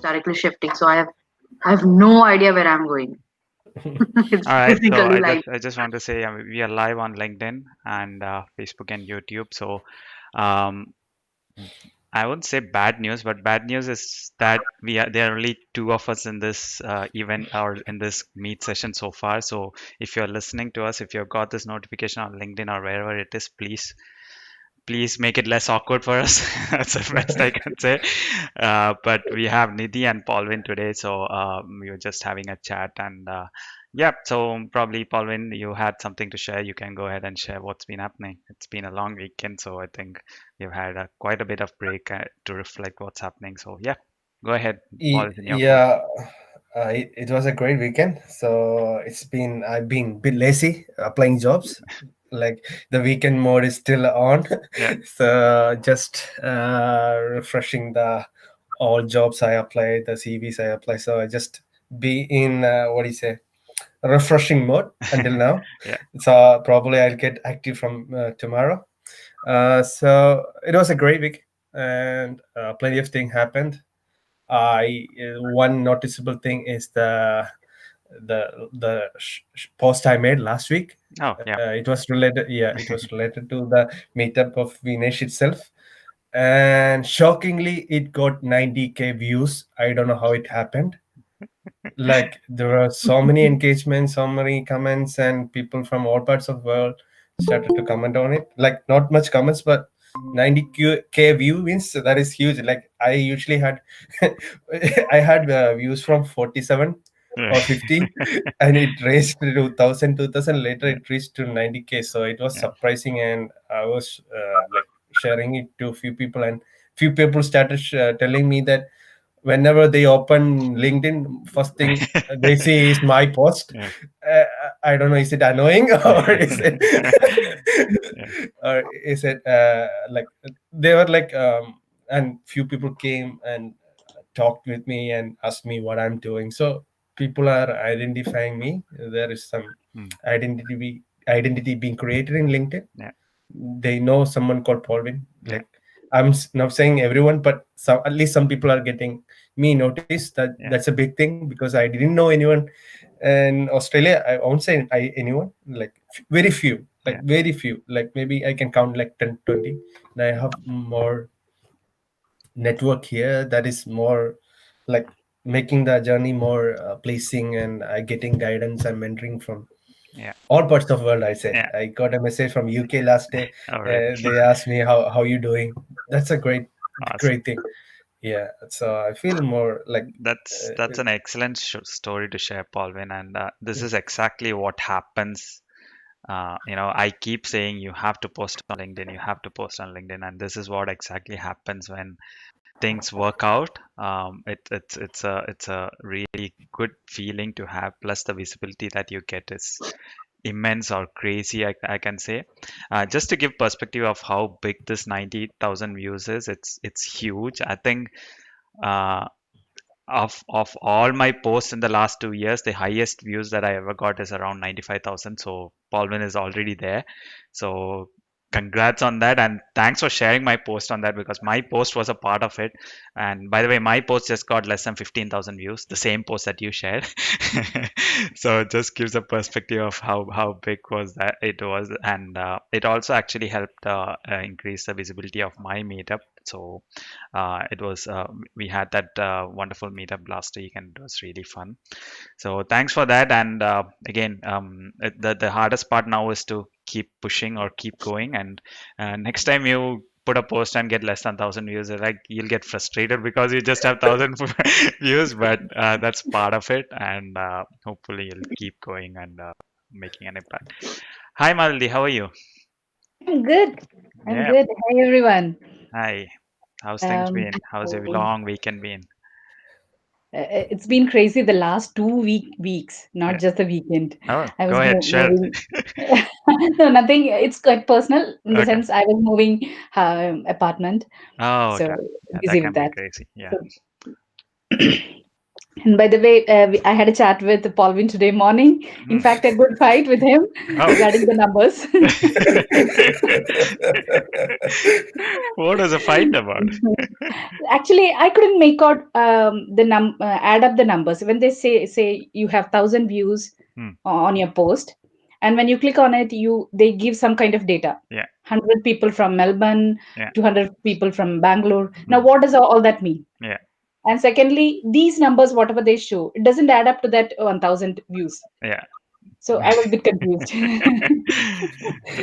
Directly shifting. So I have no idea where I'm going. It's All right, so basically like I just want to say we are live on LinkedIn and Facebook and YouTube. So um, I wouldn't say bad news, but bad news is that there are only two of us in this event or in this meet session so far. So if you're listening to us, if you've got this notification on LinkedIn or wherever it is, please make it less awkward for us. That's the best I can say. But we have Nidhi and Paulvin today, so we were just having a chat and yeah. So probably Paulvin, you had something to share. You can go ahead and share what's been happening. It's been a long weekend, so I think we've had quite a bit of break to reflect what's happening. So yeah, go ahead, Paul, in your call. Yeah, it was a great weekend. So I've been a bit lazy applying jobs. Like the weekend mode is still on. Yeah, So just refreshing the all jobs I apply, the CVs I apply. So I just be in what do you say, refreshing mode until now. yeah, So probably I'll get active from tomorrow. So it was a great week, and plenty of things happened. I One noticeable thing is the post I made last week. oh yeah, It was related. Yeah, it was related to the meetup of Vinesh itself, and shockingly, it got 90K views. I don't know how it happened. Like there were so many engagements, so many comments, and people from all parts of the world started to comment on it. Like not much comments, but 90K view means that is huge. Like I usually had I had views from 47 yeah, or 50, and it raised to 1000 later it reached to 90K. So it was yeah, surprising, and I was like sharing it to a few people, and few people started telling me that whenever they open LinkedIn, first thing they see is my post. yeah, Uh, I don't know, is it annoying or is it yeah, or is it like they were like and few people came and talked with me and asked me what I'm doing. So people are identifying me. There is some mm, identity being created in LinkedIn. yeah, They know someone called Paulvin. yeah, Like not saying everyone, but some at least some people are getting me noticed. That's yeah, a big thing because I didn't know anyone in Australia. I won't say anyone. Like very few. Like yeah, very few. Like maybe I can count like 10, 20. And I have more network here that is more like making the journey more pleasing, and getting guidance and mentoring from yeah, all parts of the world. I say yeah. I got a message from UK last day. All right. They asked me how you doing. That's a Awesome. great thing. Yeah, so I feel more like That's an excellent story to share, Paulvin, and this is exactly what happens. I keep saying you have to post on LinkedIn, you have to post on LinkedIn, and this is what exactly happens when things work out. It's a really good feeling to have. Plus, the visibility that you get is immense or crazy, I can say. Just to give perspective of how big this 90,000 views is, it's huge. I think. Uh, of all my posts in the last 2 years, the highest views that I ever got is around 95,000. So Paulvin is already there. So congrats on that, and thanks for sharing my post on that because my post was a part of it. And by the way, my post just got less than 15,000 views, the same post that you shared. So it just gives a perspective of how big was that it was, and it also actually helped increase the visibility of my meetup. So it was we had that wonderful meetup last week, and it was really fun. So thanks for that. And again, the hardest part now is to keep pushing or keep going. And next time you put a post and get less than 1,000 views, like you'll get frustrated because you just have 1,000 views. But that's part of it, and hopefully you'll keep going and making an impact. Hi, Maldi, how are you? I'm good. I'm Yeah. good. Hi, everyone. Hi. How's things Um, been? How's your long weekend been? It's been crazy the last 2 weeks, not Yeah. just the weekend. Oh, I go was ahead, share. moving. No, nothing. It's quite personal in the Okay. sense I was moving apartment, Oh, so okay. Yeah, that busy with can be that. crazy. Yeah. So, and by the way, I had a chat with Paulvin today morning. In Hmm. fact, a good fight with him Oh. regarding the numbers. What was the fight about? Actually, I couldn't make out add up the numbers when they say you have 1,000 views Hmm. on your post, and when you click on it, they give some kind of data. Yeah. 100 people from Melbourne, Yeah. 200 people from Bangalore. Now, Hmm. what does all that mean? Yeah. And secondly, these numbers, whatever they show, it doesn't add up to that 1,000 views. Yeah. So I was a bit confused.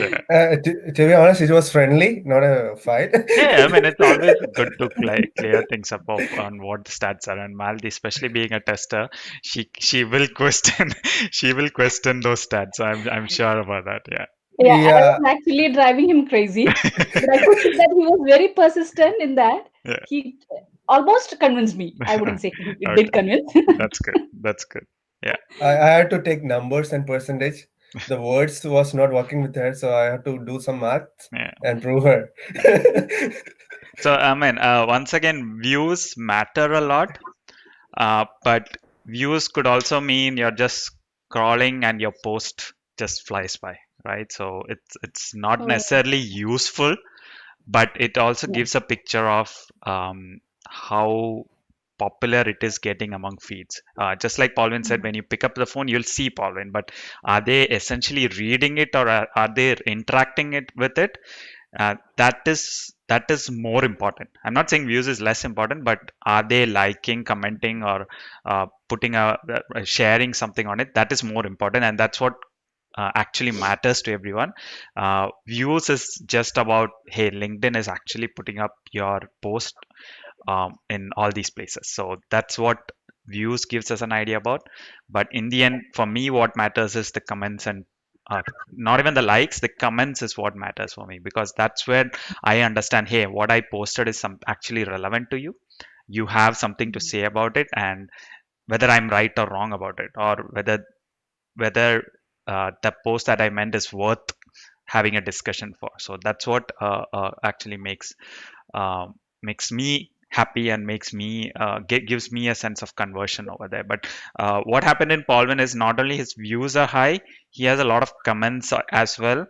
Yeah. To be honest, it was friendly, not a fight. Yeah, I mean, it's always good to clear things up on what the stats are. And Maldi, especially being a tester, she will question she will question those stats. I'm sure about that. Yeah. Yeah, I Yeah, was actually driving him crazy, but I could see that he was very persistent in that. Yeah. He almost convinced me. I wouldn't say he did Okay. convince. That's good. That's good. Yeah. I had to take numbers and percentage. The words was not working with her, so I had to do some math Yeah. and prove her. So I mean, once again, views matter a lot. But views could also mean you're just scrolling and your post just flies by, right? So it's not Oh, necessarily useful, but it also yeah. gives a picture of how popular it is getting among feeds. Just like Paulvin said, when you pick up the phone, you'll see Paulvin, but are they essentially reading it or are they interacting it with it? That is more important. I'm not saying views is less important, but are they liking, commenting, or putting sharing something on it? That is more important, and that's what actually matters to everyone. Views is just about, hey, LinkedIn is actually putting up your post in all these places. So that's what views gives us an idea about. But in the end, for me, what matters is the comments and not even the likes. The comments is what matters for me because that's where I understand. Hey, what I posted is some actually relevant to you. You have something to say about it, and whether I'm right or wrong about it, or whether the post that I meant is worth having a discussion for. So that's what actually uh, makes me happy and makes me gives me a sense of conversion over there. But what happened in Paulvin is not only his views are high, he has a lot of comments as well.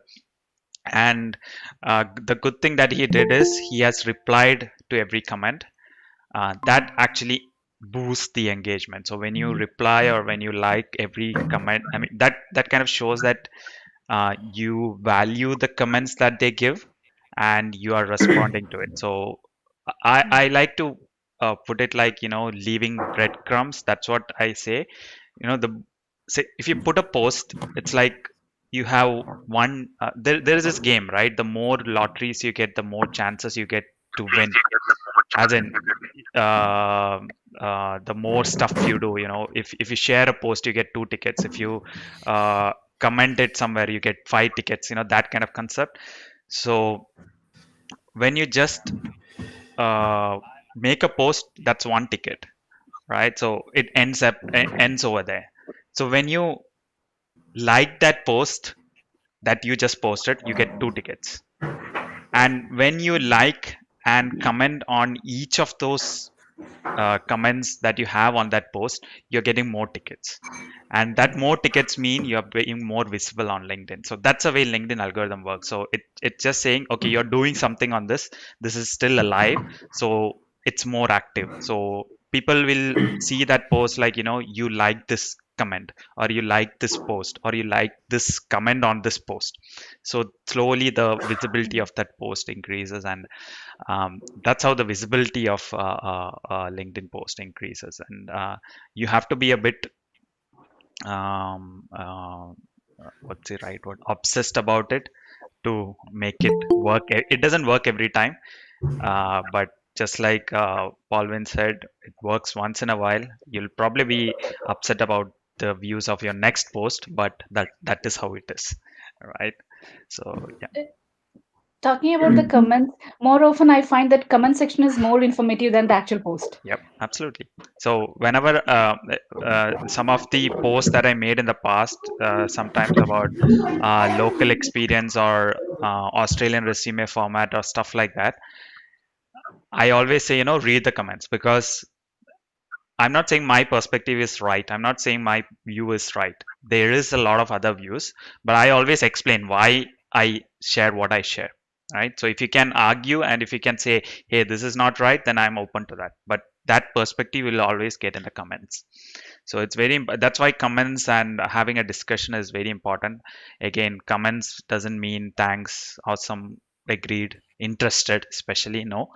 And the good thing that he did is he has replied to every comment. That actually boosts the engagement. So when you reply or when you like every comment, I mean that kind of shows that you value the comments that they give and you are responding to it. So I like to put it like, leaving breadcrumbs. That's what I say. The say if you put a post, it's like you have one. There is this game, right? The more lotteries you get, the more chances you get to win. As in, uh, the more stuff you do. If you share a post, you get 2 tickets. If you comment it somewhere, you get 5 tickets. That kind of concept. So when you just uh, make a post, that's 1 ticket, right? So it ends over there. So when you like that post that you just posted, you get 2 tickets. And when you like and comment on each of those comments that you have on that post, you're getting more tickets. And that more tickets mean you're being more visible on LinkedIn. So that's the way LinkedIn algorithm works. So it's just saying, okay, you're doing something on this. This is still alive. So it's more active. So people will see that post like, you like this comment or you like this post or you like this comment on this post. So slowly the visibility of that post increases, and that's how the visibility of LinkedIn post increases. And you have to be a bit what's the right word, obsessed about it to make it work. It doesn't work every time, but just like Paulvin said, it works once in a while. You'll probably be upset about the views of your next post, but that is how it is, right? So yeah. Talking about the comments, more often I find that comment section is more informative than the actual post. Yep, absolutely. So whenever some of the posts that I made in the past, sometimes about local experience or Australian resume format or stuff like that, I always say, read the comments, because I'm not saying my perspective is right. I'm not saying my view is right. There is a lot of other views, but I always explain why I share what I share. Right. So if you can argue and if you can say, hey, this is not right, then I'm open to that. But that perspective will always get in the comments. So it's that's why comments and having a discussion is very important. Again, comments doesn't mean thanks, awesome, agreed, interested, especially no.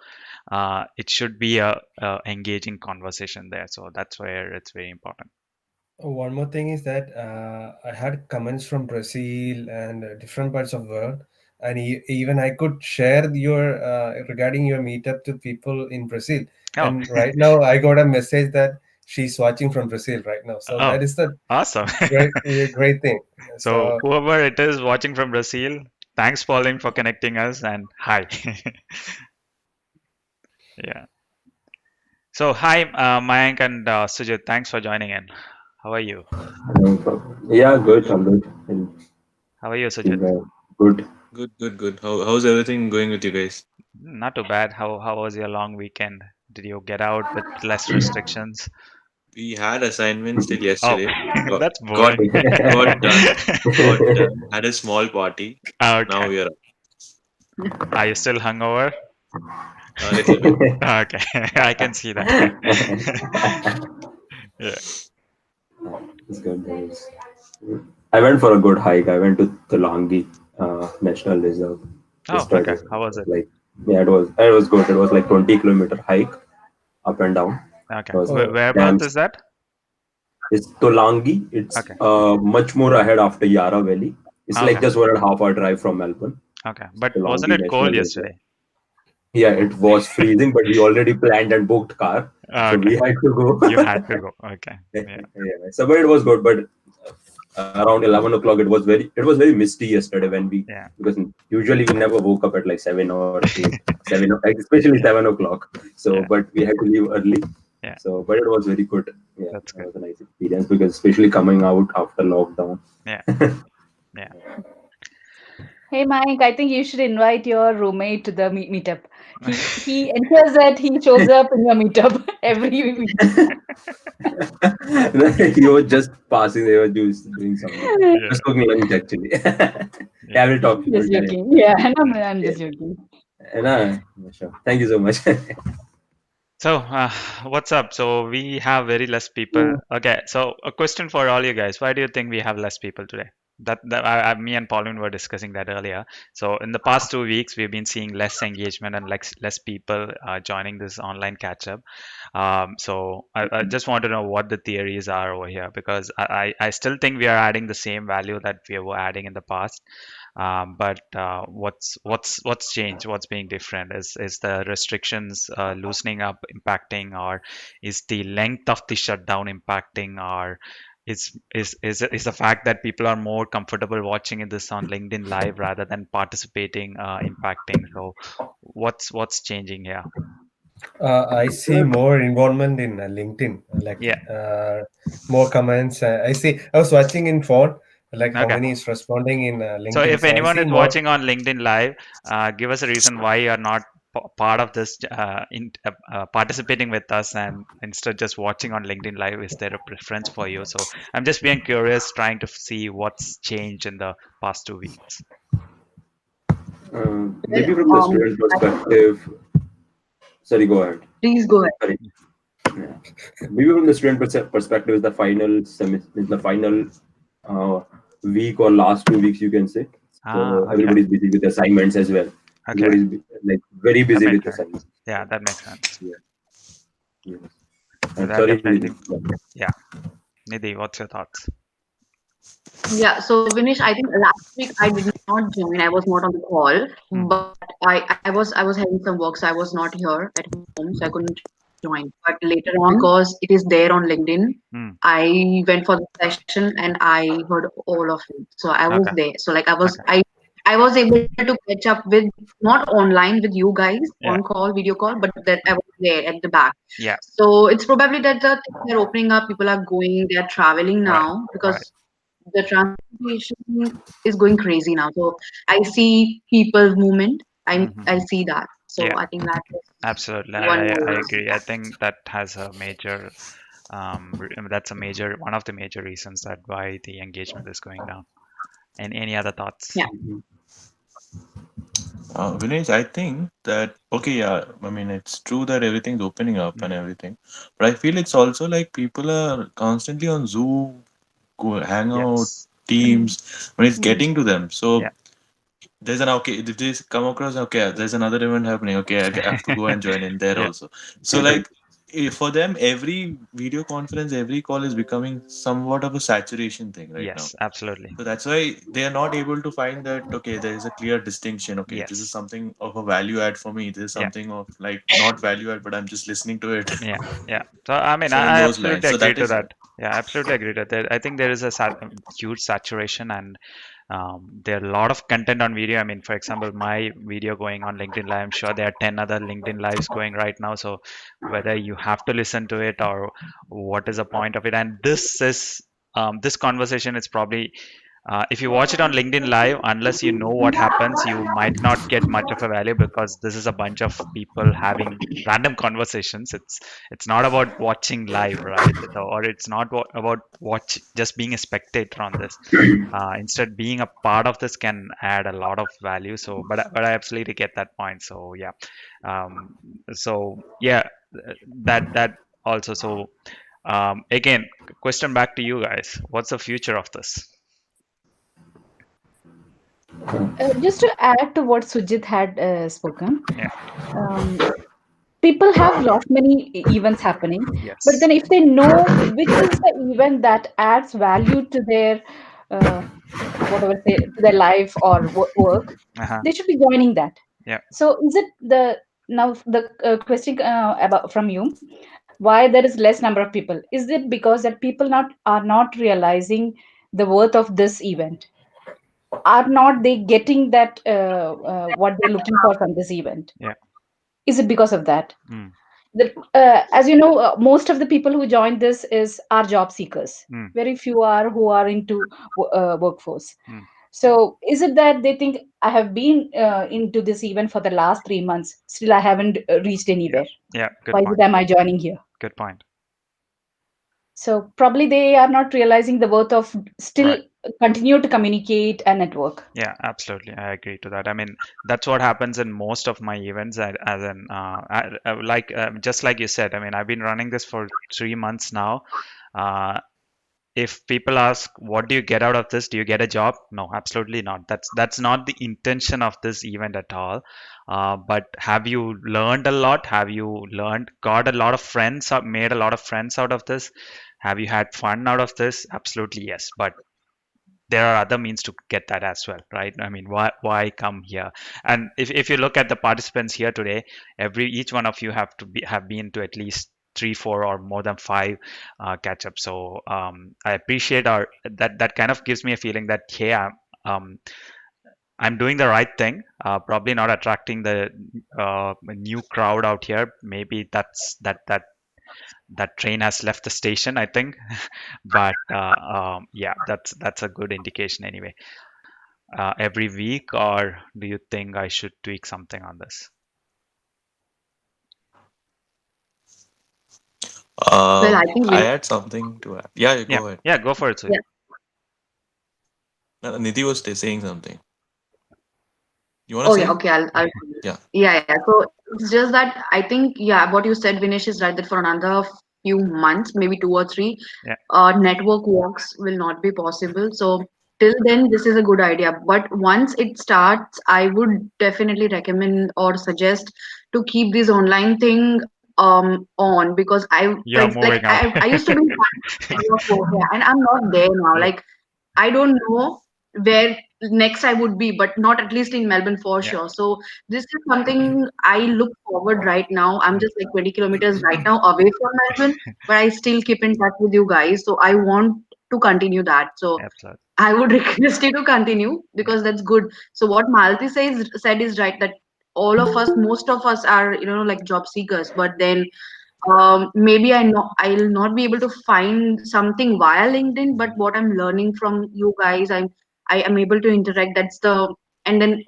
It should be a engaging conversation there. So that's where it's very important. One more thing is that I had comments from Brazil and different parts of the world, and even I could share your regarding your meetup to people in Brazil. Oh, And right now, I got a message that she's watching from Brazil right now. So oh, that is the awesome. great thing. So So whoever it is watching from Brazil, thanks, Pauline, for connecting us, and hi. Yeah. So hi, Mayank and Sujit. Thanks for joining in. How are you? No problem. Yeah, good. I'm good. And How are you, Sujit? good. Good. How's everything going with you guys? Not too bad. How was your long weekend? Did you get out with less restrictions? We had assignments till Oh, yesterday. Got that's got boring. got done. Got done. Had a small party. Now Okay. we are Are you still hungover? a little bit. Okay, I can see that. Yeah. It's good. I went for a good hike. I went to the Langi National Reserve Oh, okay. yesterday. How It was was it? like, yeah, it was good. It was like 20-kilometer hike up and down. Okay. It was oh, damn. Whereabouts is that? It's Tolangi. It's Okay. much more ahead after Yarra Valley. It's like Okay. just 1.5 hour drive from Melbourne. Okay. But wasn't Tolangi it cold National Reserve. yesterday? Yeah, it was freezing, but we already planned and booked car, so Okay. we had to You go. had to go. Okay. Yeah. Yeah, so but it was good. But around 11 o'clock, it was very misty yesterday when we Yeah. because usually we never woke up at like 7 or 8, like especially Yeah. 7 o'clock. So, Yeah. but we had to leave early. Yeah. So, but it was very good. Yeah, That's it good. was a nice experience because especially coming out after lockdown. Yeah. Yeah. Hey Mike, I think you should invite your roommate to the meetup. He ensures that he shows up in your meetup every week. He was just passing. They were just doing something. Yeah. Just cooking lunch actually. Yeah. Yeah, I will talk. I will Just tell him. joking. Yeah, no, I'm Yeah. just joking. And, sure. Thank you so much. So, what's up? So we have very less people. Okay. So a question for all you guys. Why do you think we have less people today? Me and Pauline were discussing that earlier. So in the past 2 weeks, we've been seeing less engagement and less people joining this online catch up. So I just want to know what the theories are over here, because I still think we are adding the same value that we were adding in the past. But what's changed? What's being different? Is the restrictions loosening up impacting, or is the length of the shutdown impacting, or is the fact that people are more comfortable watching this on LinkedIn Live rather than participating impacting? So what's changing here? I see more involvement in LinkedIn, like Yeah. more comments. I see. I was watching in phone, like how Okay. many is responding in So LinkedIn. if So I anyone see is more. watching on LinkedIn Live, give us a reason why you're not part of this, participating with us, and instead just watching on LinkedIn Live. Is there a preference for you? So I'm just being curious, trying to see what's changed in the past 2 weeks. Well, Maybe from the student I think, perspective. Sorry, go ahead. please go ahead. Sorry. Yeah. Maybe from the student perspective, is the final semester, is the final uh, week or last 2 weeks, you can say. So Okay. everybody's busy with assignments as well. Okay. Everybody's like very That busy makes with sense. assignments. Yeah, that makes sense. Yeah. Yes. So And that sorry, definitely, Nidhi. yeah. Nidhi, what's your thoughts? Yeah, so Vinish, I think last week I did not join. I was not on the call, Hmm. but I was having some work, so I was not here at home, so I couldn't join. But later on, because it is there on LinkedIn, Hmm. I went for the session and I heard all of it. So I was Okay. there. So like I was Okay. I I was able to catch up with, not online with you guys Yeah, on call, video call, but that I was there at the back. yeah, So it's probably that the things are opening up, people are going, they are traveling right, now right. because the transportation is going crazy now. So I see people movement. I Hmm. see that. So Yeah, I think that is absolutely. one I more reason. agree. I think that has a major, that's a major, one of the major reasons that why the engagement is going down. And any other thoughts? Yeah. Vinesh, I think that okay, yeah. I mean, it's true that everything's opening up and Mm. everything, but I feel it's also like people are constantly on Zoom, go Hangout, Yes. Teams when it's Mm. getting to them. Yeah. So there's an okay. If they come across okay, there's another event happening. Okay, I have to go and join in there Yeah. also. So like for them, every video conference, every call is becoming somewhat of a saturation thing right now. Yes, absolutely. So that's why they are not able to find that, okay, there is a clear distinction. Okay, this is Yes. something of a value add for me. This is Yeah. something of like not value add, but I'm just listening to it. Yeah. Yeah. So I mean, So in I those lines. absolutely So agree that to is, that. Yeah, I absolutely agree to that. I think there is a huge saturation, and there are a lot of content on video. I mean, for example, my video going on LinkedIn Live, I'm sure there are 10 other LinkedIn Lives going right now. So whether you have to listen to it or what is the point of it, and this conversation is probably if you watch it on LinkedIn Live, unless you know what happens, you might not get much of a value because this is a bunch of people having random conversations. It's not about watching live, right? Or it's not about watch just being a spectator on this. Instead, being a part of this can add a lot of value. So, but I absolutely get that point. So yeah, um, so yeah, that also. So again, question back to you guys: what's the future of this? Just to add to what Sujit had spoken, Yeah. um, people have lot many events happening, but Yes. then if they know which is the event that adds value to their uh, whatever say to their life or work, Uh-huh. they should be joining that. Yeah. So is it the now the question about from you, why there is less number of people? Is it because that people not are not realizing the worth of this event? Are not they getting that what they're looking for from this event? Yeah. Is it because of that? Mm. As you know, most of the people who join this is are job seekers. Mm. Very few are who are into workforce. Mm. So is it that they think I have been into this event for the last 3 months, still I haven't reached Yeah. anywhere? Yeah. Why Good is it point. am I joining here? Good point. So probably they are not realizing the worth of still Right. continue to communicate and network. Yeah, absolutely. I agree to that. I mean, that's what happens in most of my events. As in, like just like you said. I mean, I've been running this for 3 months now. Uh, if people ask, what do you get out of this? Do you get a job? No, absolutely not. That's not the intention of this event at all. But have you learned a lot? Have you got a lot of friends, or made a lot of friends out of this? Have you had fun out of this? Absolutely yes. But there are other means to get that as well, right? I mean, why come here? And if you look at the participants here today, each one of you have been to at least three, four, or more than five catch up. So I appreciate that kind of gives me a feeling that hey, um, I'm doing the right thing. Probably not attracting the new crowd out here. Maybe that train has left the station, I think. But yeah, that's a good indication anyway. Every week, or do you think I should tweak something on this? Well, I think I we, had something to add. Yeah, you Yeah, go ahead. yeah, go for it, Sujit. yeah. Nidhi was saying something. You want to Oh yeah, say? okay, I'll Yeah. yeah. So it's just that I think yeah, what you said, Vinesh, is right that for another few months, maybe 2 or 3, Yeah, network walks will not be possible. So till then, this is a good idea. But once it starts, I would definitely recommend or suggest to keep this online thing on because you're like moving out. I used to be network walk, yeah, and I'm not there now. Yeah, Like I don't know where next I would be, but not at least in Melbourne for yeah. sure. So this is something I look forward right now. I'm Mm, just like 20 kilometers right now away from Melbourne, but I still keep in touch with you guys. So I want to continue that. So absolutely. I would request you to continue Yeah, because that's good. So what Malti said is right, that all of us, most of us are, like job seekers, but then maybe I'll not be able to find something via LinkedIn, but what I'm learning from you guys, I am able to interact. That's the and then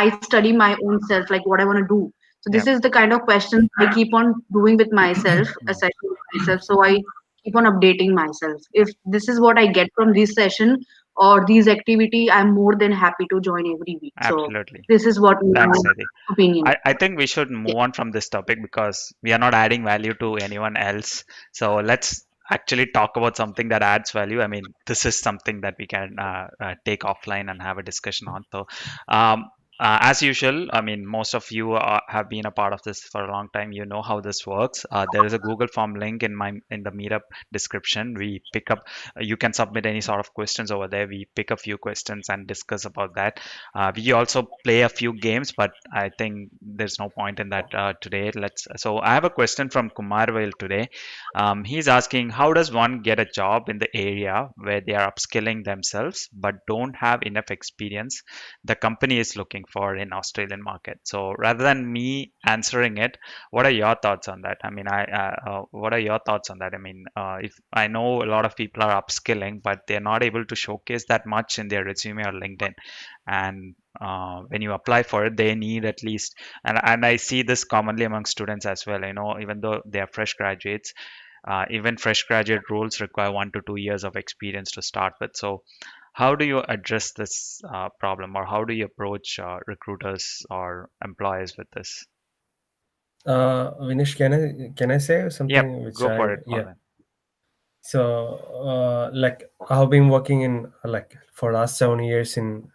I study my own self, like what I want to do. So yeah. this is the kind of questions I keep on doing with myself, Mm. assessing myself. So I keep on updating myself. If this is what I get from this session or these activity, I'm more than happy to join every week. So Absolutely. this is what my Thanks, Nidhi. opinion. I think we should Yeah. move on from this topic because we are not adding value to anyone else. So let's actually talk about something that adds value. I mean, this is something that we can take offline and have a discussion on. So, um, as usual, I mean, most of you have been a part of this for a long time. You know how this works. There is a Google Form link in the meetup description. We pick up. You can submit any sort of questions over there. We pick a few questions and discuss about that. We also play a few games, but I think there's no point in that today. Let's. So I have a question from Kumarvel today. He's asking, how does one get a job in the area where they are upskilling themselves but don't have enough experience the company is looking for in Australian market? So rather than me answering it, what are your thoughts on that? I mean, what are your thoughts on that? I mean, if I know a lot of people are upskilling, but they're not able to showcase that much in their resume or LinkedIn, and when you apply for it they need at least, and I see this commonly among students as well, even though they are fresh graduates, even fresh graduate roles require 1 to 2 years of experience to start with. So how do you address this problem, or how do you approach recruiters or employers with this? Vinesh, can I say Yep, something which go for I it, yeah. Marvin. So, like I've been working in like for last 7 years in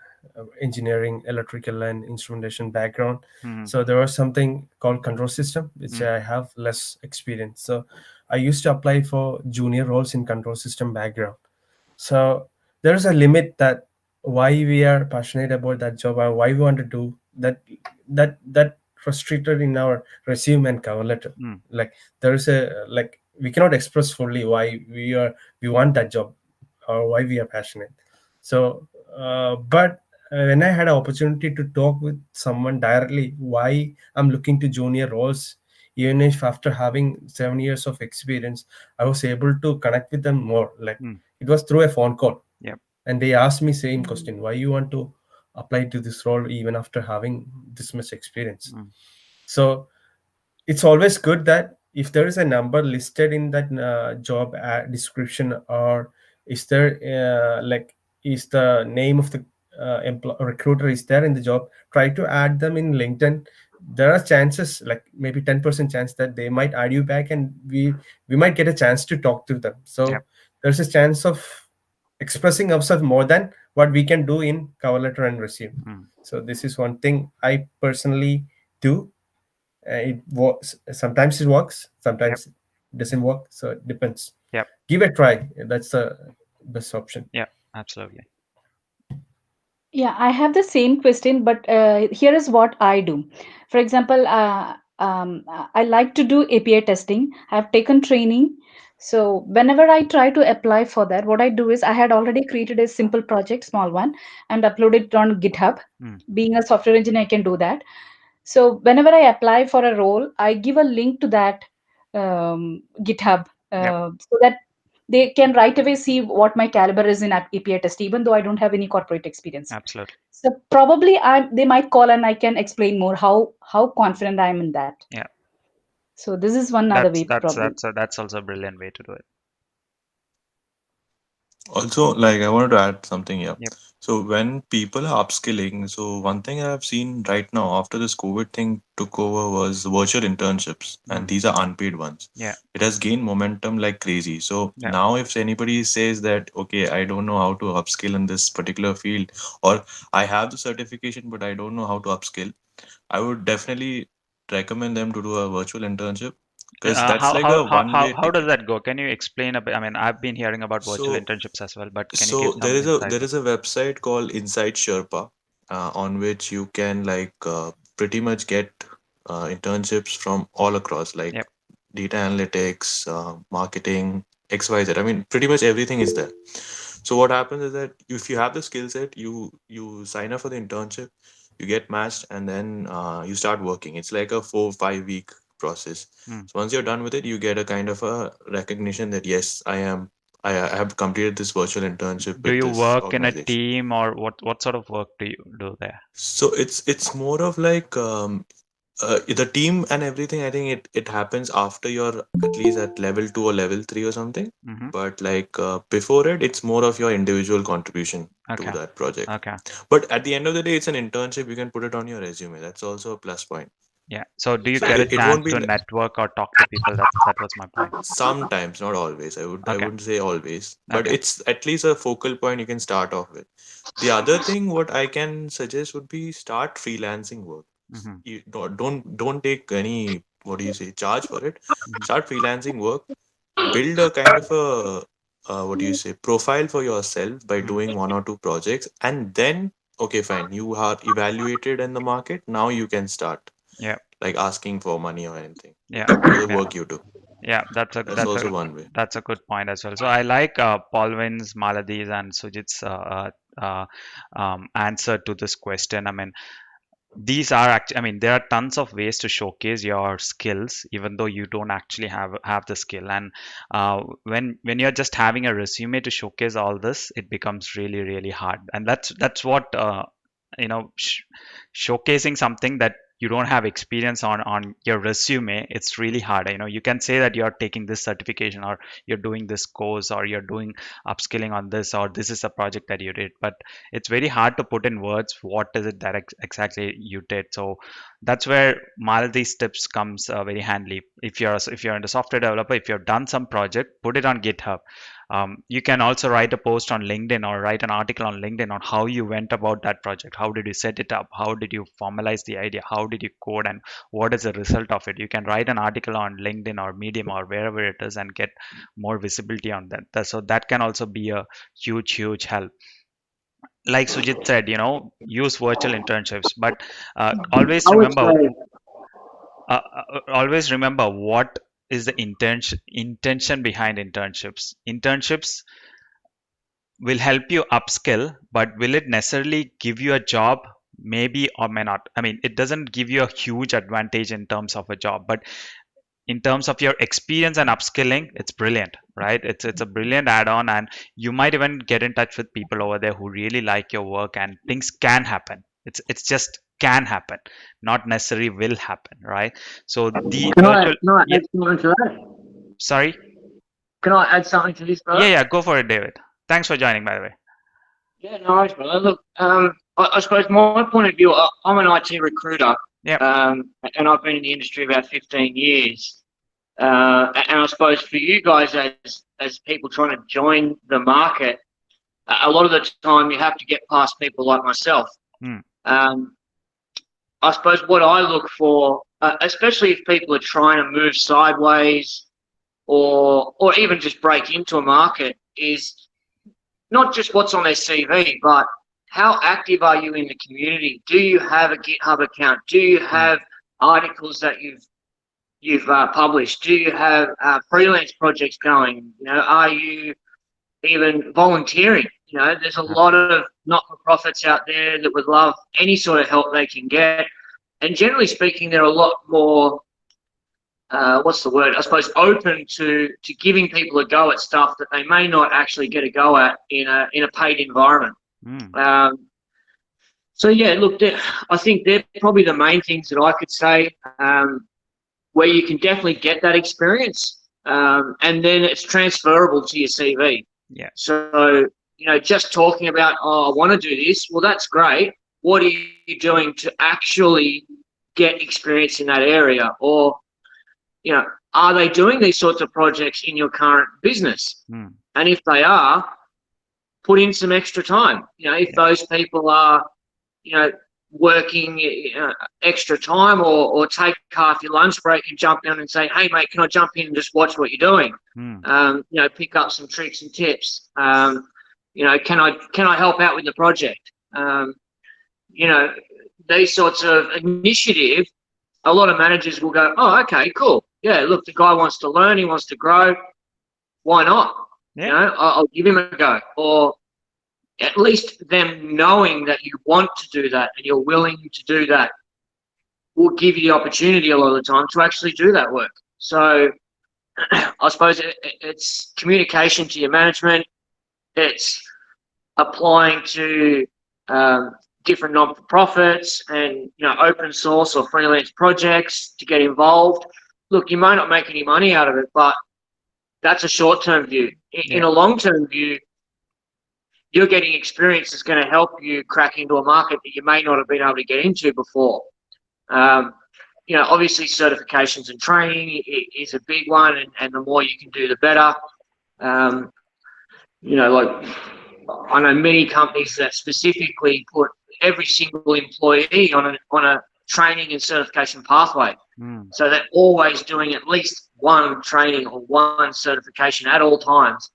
engineering, electrical, and instrumentation background. Mm-hmm. So there was something called control system, which Mm, I have less experience. So I used to apply for junior roles in control system background. So there's a limit that why we are passionate about that job or why we want to do that frustrated in our resume and cover letter. mm, Like there is a like we cannot express fully why we want that job or why we are passionate. So but when I had an opportunity to talk with someone directly why I'm looking to junior roles, even if after having 7 years of experience I was able to connect with them more. Like mm, it was through a phone call, yep. and they asked me same question: why you want to apply to this role even after having this much experience? Mm, So it's always good that if there is a number listed in that job description, or is there is the name of the recruiter is there in the job, try to add them in LinkedIn. There are chances, like maybe 10% chance that they might add you back, and we might get a chance to talk to them. yep. So there's a chance of expressing ourselves more than what we can do in cover letter and resume. Mm, So this is one thing I personally do. It works sometimes, it works yep. sometimes it doesn't work, so it depends. Yep. Give a try, that's the best option. Yep. Absolutely. Yeah, I have the same question, but here is what I do. For example, I like to do API testing. I've taken training. So whenever I try to apply for that, what I do is I had already created a simple project, small one, and uploaded it on GitHub. Mm, Being a software engineer, I can do that. So whenever I apply for a role, I give a link to that GitHub, yep. so that they can right away see what my caliber is in API test, even though I don't have any corporate experience. Absolutely. So probably they might call and I can explain more how confident I am in that. Yeah. So this is one other That's way that's probably. that's a, that's also a brilliant way to do it. Also, like I wanted to add something here. Yep. So when people are upskilling, so one thing I've seen right now after this COVID thing took over was virtual internships, and Mm, these are unpaid ones. yeah. It has gained momentum like crazy. So Yeah. now if anybody says that, okay, I don't know how to upskill in this particular field, or I have the certification but I don't know how to upskill, I would definitely recommend them to do a virtual internship because that's How like how a how one-way how how does ticket. that go? Can you explain a bit? I mean, I've been hearing about virtual So internships as well, but can you give So some insight? there is a website called Inside Sherpa, on which you can pretty much get internships from all across, like Yep. data analytics, marketing, XYZ. I mean, pretty much everything is there. So what happens is that if you have the skill set, you sign up for the internship, you get matched, and then you start working. It's like a 4 5 week process. Hmm. So once you're done with it, you get a kind of a recognition that yes, I have completed this virtual internship Do with you this work in a organization. team, or what sort of work do you do there? So it's more of like the team and everything. I think it happens after you're at least at level 2 or level 3 or something. Mm-hmm. But like before it, it's more of your individual contribution to Okay. that project. Okay. But at the end of the day, it's an internship. You can put it on your resume. That's also a plus point. Yeah. So do you So get a it won't chance be to network or talk to people? That was my point. sometimes, not always. I Okay. wouldn't say always, but Okay. it's at least a focal point you can start off with. The other thing, what I can suggest would be start freelancing work. Mm-hmm. You don't take any, what do you say, charge for it. Mm-hmm. Start freelancing work, build a kind of a what do you say, profile for yourself by Mm. doing 1 or 2 projects, and then okay, fine, you are evaluated in the market. Now you can start Yeah. like asking for money or anything Yeah. for the Yeah. work you do. Yeah. That's also one way. That's a good point as well. So I like Paulvin's, Maladi's, and Sujit's answer to this question. I mean, these are actually, I mean, there are tons of ways to showcase your skills even though you don't actually have the skill. And when you're just having a resume to showcase all this, it becomes really really hard. And that's what you know sh- showcasing something that you don't have experience on your resume, it's really hard. You can say that you're taking this certification, or you're doing this course, or you're doing upskilling on this, or this is a project that you did, but it's very hard to put in words what is it that exactly you did. So that's where Maladi's tips comes very handy. If you're in the software developer, if you've done some project, put it on GitHub. You can also write a post on LinkedIn, or write an article on LinkedIn on how you went about that project. How did you set it up? How did you formalize the idea? How did you code, and what is the result of it? You can write an article on LinkedIn or Medium or wherever it is and get more visibility on that. So that can also be a huge help. Like Sujit said, use virtual internships, but I would say, always remember what is the intention behind internships. Internships will help you upskill, but will it necessarily give you a job? Maybe or may not. I mean, it doesn't give you a huge advantage in terms of a job, but in terms of your experience and upskilling, it's brilliant, right? It's a brilliant add-on, and you might even get in touch with people over there who really like your work, and things can happen. It's just can happen, not necessarily will happen, right? So the virtual, can I yeah, add something to that? sorry, Can I add something to this, brother? yeah, go for it, David. Thanks for joining, by the way. Yeah, no worries, brother. Look, I suppose my point of view, I'm an IT recruiter, Yeah. and I've been in the industry about 15 years. And I suppose for you guys, as people trying to join the market, a lot of the time you have to get past people like myself. Hmm. I suppose what I look for, especially if people are trying to move sideways or even just break into a market, is not just what's on their CV, but how active are you in the community? Do you have a GitHub account? Do you have articles that you've published? Do you have freelance projects going? Are you even volunteering? There's a lot of not-for-profits out there that would love any sort of help they can get. And generally speaking, they're a lot more, what's the word? I suppose open to giving people a go at stuff that they may not actually get a go at in a paid environment. So yeah, look, I think they're probably the main things that I could say, where you can definitely get that experience, and then it's transferable to your CV. Yeah. So, just talking about, I want to do this, well, that's great. What are you doing to actually get experience in that area? Or, are they doing these sorts of projects in your current business? And if they are, put in some extra time. If those people are, working extra time, or take half your lunch break and jump in and say, hey, mate, can I jump in and just watch what you're doing? Pick up some tricks and tips. Can I help out with the project? These sorts of initiative, a lot of managers will go, oh, okay, cool. Yeah, look, the guy wants to learn, he wants to grow. Why not? You know, I'll give him a go. Or at least them knowing that you want to do that and you're willing to do that will give you the opportunity a lot of the time to actually do that work. So I suppose it's communication to your management. It's applying to different non-profits and open source or freelance projects to get involved. Look, you may not make any money out of it, but that's a short-term view. In a long-term view, you're getting experience that's going to help you crack into a market that you may not have been able to get into before. Obviously certifications and training is a big one, and the more you can do, the better. Like I know many companies that specifically put every single employee on a training and certification pathway. So they're always doing at least one training or one certification at all times.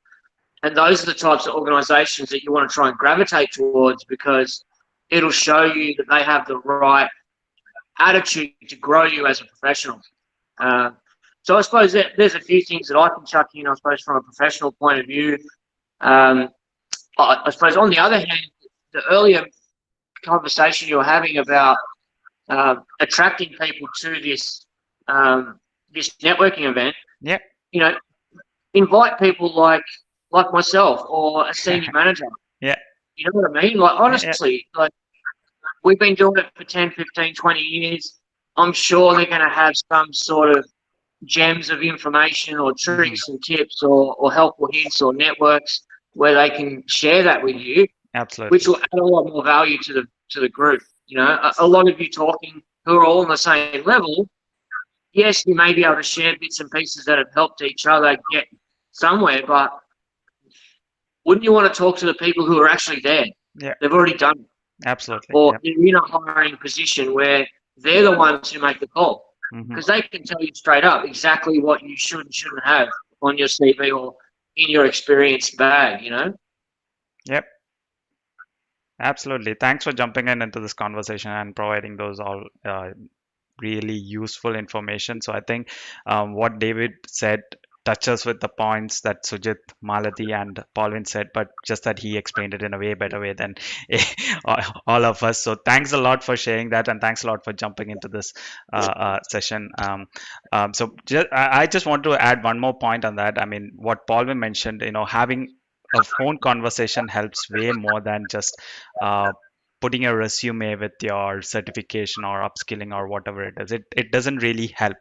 And those are the types of organizations that you want to try and gravitate towards, because it'll show you that they have the right attitude to grow you as a professional. So I suppose there's a few things that I can chuck in, I suppose, from a professional point of view. I suppose on the other hand, the earlier conversation you were having about attracting people to this this networking event, invite people like myself or a senior manager. You know what I mean? Like, honestly, like, we've been doing it for 10, 15, 20 years. I'm sure they're going to have some sort of gems of information or tricks and tips or helpful hints or networks where they can share that with you. Absolutely. Which will add a lot more value to the group. A lot of you talking who are all on the same level, yes, you may be able to share bits and pieces that have helped each other get somewhere, but wouldn't you want to talk to the people who are actually there? They've already done it. Absolutely. Or they're in a hiring position where they're the ones who make the call, because they can tell you straight up exactly what you should and shouldn't have on your CV or in your experience bag, Yep. Absolutely. Thanks for jumping into this conversation and providing those all really useful information. So I think what David said touches with the points that Sujit, Malati, and Paulin said, but just that he explained it in a way better way than all of us. So thanks a lot for sharing that, and thanks a lot for jumping into this session. I just want to add one more point on that. I mean, what Paulin mentioned, having a phone conversation helps way more than just putting a resume with your certification or upskilling or whatever it is. It doesn't really help.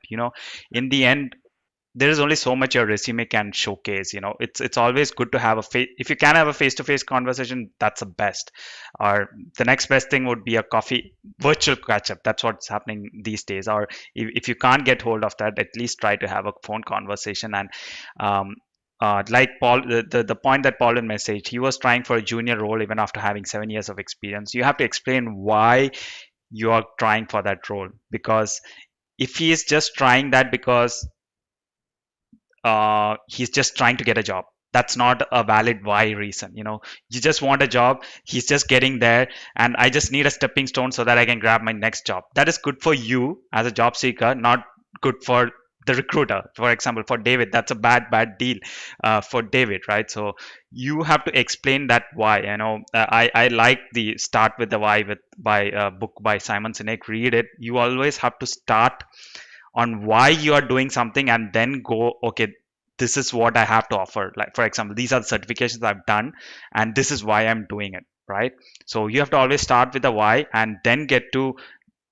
In the end, there is only so much your resume can showcase. It's always good to have if you can have a face-to-face conversation, that's the best. Or the next best thing would be a coffee virtual catch-up. That's what's happening these days. Or if you can't get hold of that, at least try to have a phone conversation. And like Paul, the point that Paul messaged, he was trying for a junior role even after having 7 years of experience. You have to explain why you are trying for that role, because if he is just trying that because he's just trying to get a job, that's not a valid why reason. You just want a job, he's just getting there, and I just need a stepping stone so that I can grab my next job. That is good for you as a job seeker, not good for the recruiter. For example, for David, that's a bad deal for David, right? So you have to explain that why. I like the Start with the Why by book by Simon Sinek. Read it. You always have to start on why you are doing something and then go, okay, this is what I have to offer. Like, for example, these are the certifications I've done and this is why I'm doing it, right? So you have to always start with the why and then get to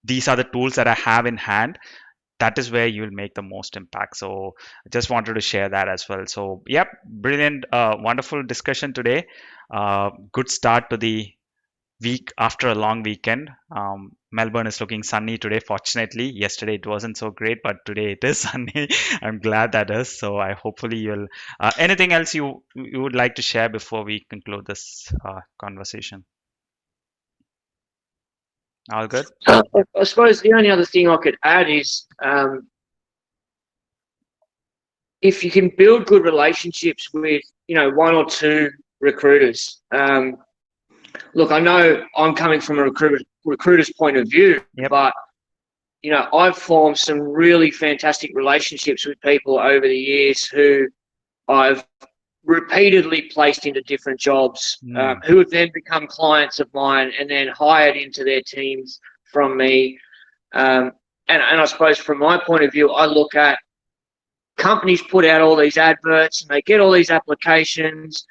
these are the tools that I have in hand. That is where you'll make the most impact. So I just wanted to share that as well. So yep, brilliant, wonderful discussion today. Good start to the week after a long weekend. Melbourne is looking sunny today, fortunately. Yesterday it wasn't so great, but today it is sunny. I'm glad that is. So I hopefully you'll anything else you would like to share before we conclude this conversation? All good? I suppose the only other thing I could add is if you can build good relationships with one or two recruiters. Look, I know I'm coming from a recruiter's point of view, but I've formed some really fantastic relationships with people over the years who I've repeatedly placed into different jobs, who have then become clients of mine and then hired into their teams from me. And I suppose from my point of view, I look at companies put out all these adverts and they get all these applications,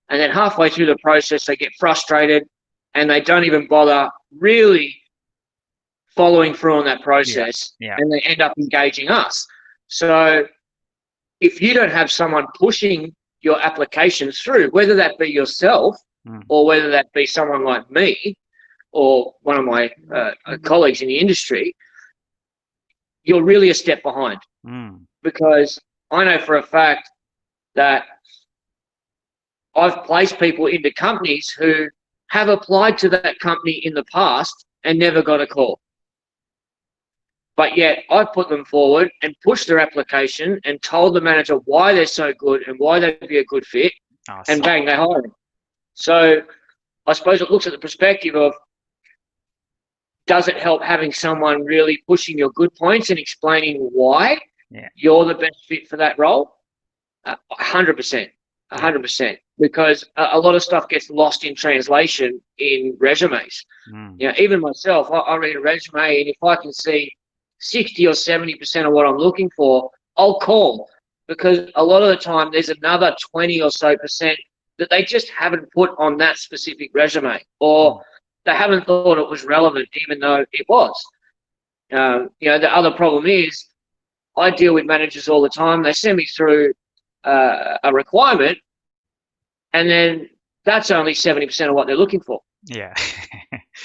and then halfway through the process they get frustrated and they don't even bother really following through on that process, and they end up engaging us. So if you don't have someone pushing your applications through, whether that be yourself or whether that be someone like me or one of my colleagues in the industry, you're really a step behind. Because I know for a fact that I've placed people into companies who have applied to that company in the past and never got a call. But yet I put them forward and pushed their application and told the manager why they're so good and why they'd be a good fit. Awesome. And bang, they hire them. So I suppose it looks at the perspective of, does it help having someone really pushing your good points and explaining why you're the best fit for that role? 100%. 100%. Because a lot of stuff gets lost in translation in resumes. You know, even myself, I read a resume, and if I can see 60 or 70% of what I'm looking for, I'll call, because a lot of the time there's another 20 or so percent that they just haven't put on that specific resume, or they haven't thought it was relevant, even though it was. You know, the other problem is I deal with managers all the time. They send me through a requirement, and then that's only 70% of what they're looking for.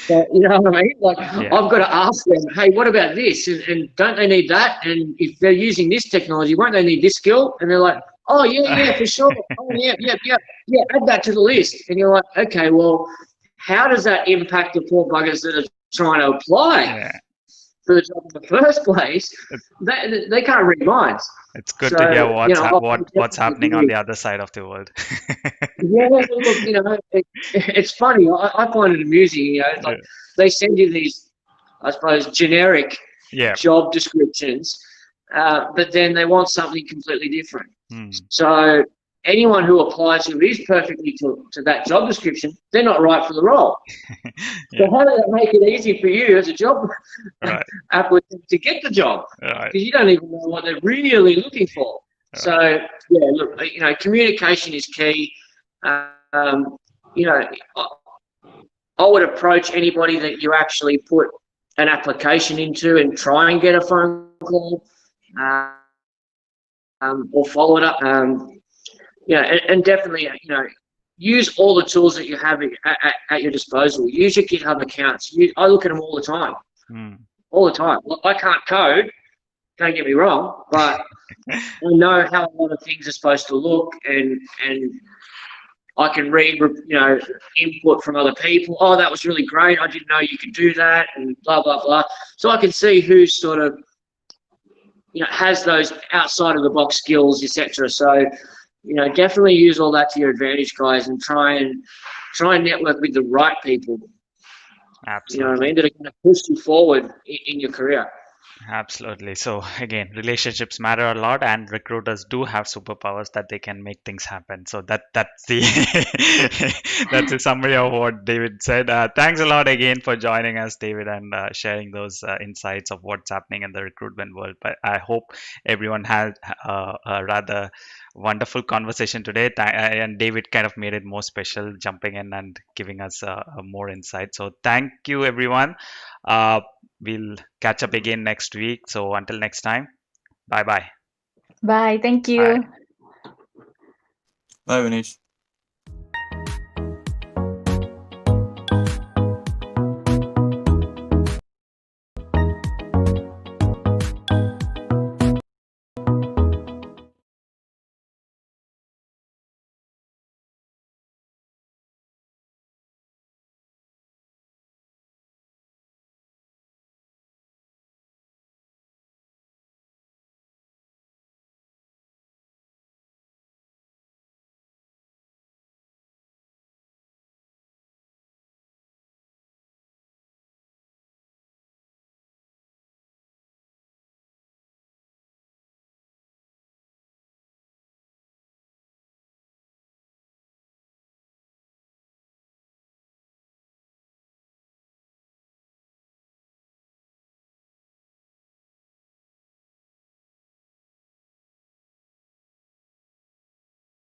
So, you know what I mean? Like, I've got to ask them, hey, what about this? And don't they need that? And if they're using this technology, won't they need this skill? And they're like, oh, yeah, for sure. Oh, yeah, add that to the list. And you're like, okay, well, how does that impact the poor buggers that are trying to apply for the job in the first place? They can't read minds. It's good to hear what's happening on the other side of the world. Look, you know, it's funny. I find it amusing. You know, it's like they send you these, I suppose, generic job descriptions, but then they want something completely different. So anyone who applies who is perfectly to that job description, they're not right for the role. So how does that make it easy for you as a job applicant to get the job? Because you don't even know what they're really looking for. So look, you know, communication is key. You know, I would approach anybody that you actually put an application into and try and get a phone call, or follow it up. And definitely, you know, use all the tools that you have at your disposal. Use your GitHub accounts. I look at them all the time. All the time. Look, I can't code, don't get me wrong, but I know how a lot of things are supposed to look, and I can read, you know, input from other people. Oh, that was really great. I didn't know you could do that, and blah, blah, blah. So I can see who's sort of, you know, has those outside of the box skills, etc. So, you know, definitely use all that to your advantage, guys, and try and network with the right people. Absolutely. You know what I mean? That are going to push you forward in your career. Absolutely. So again, relationships matter a lot, and recruiters do have superpowers that they can make things happen. So that's the that's a summary of what David said. Thanks a lot again for joining us, David, and sharing those insights of what's happening in the recruitment world. But I hope everyone had a rather wonderful conversation today, and David kind of made it more special, jumping in and giving us more insight. So thank you, everyone. We'll catch up again next week. So until next time, bye bye. Bye. Thank you. Bye. Bye, Vinesh.